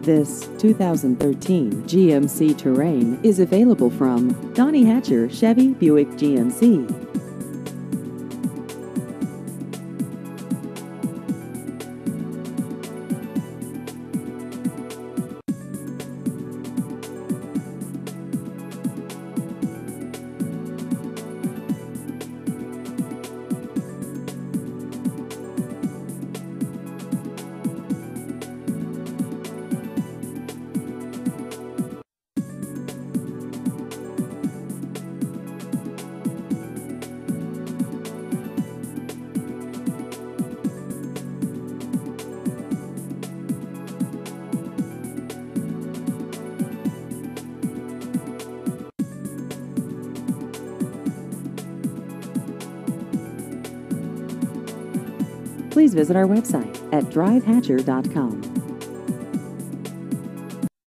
This 2013 GMC Terrain is available from Donnie Hatcher Chevy Buick GMC. Please visit our website at drivehatcher.com.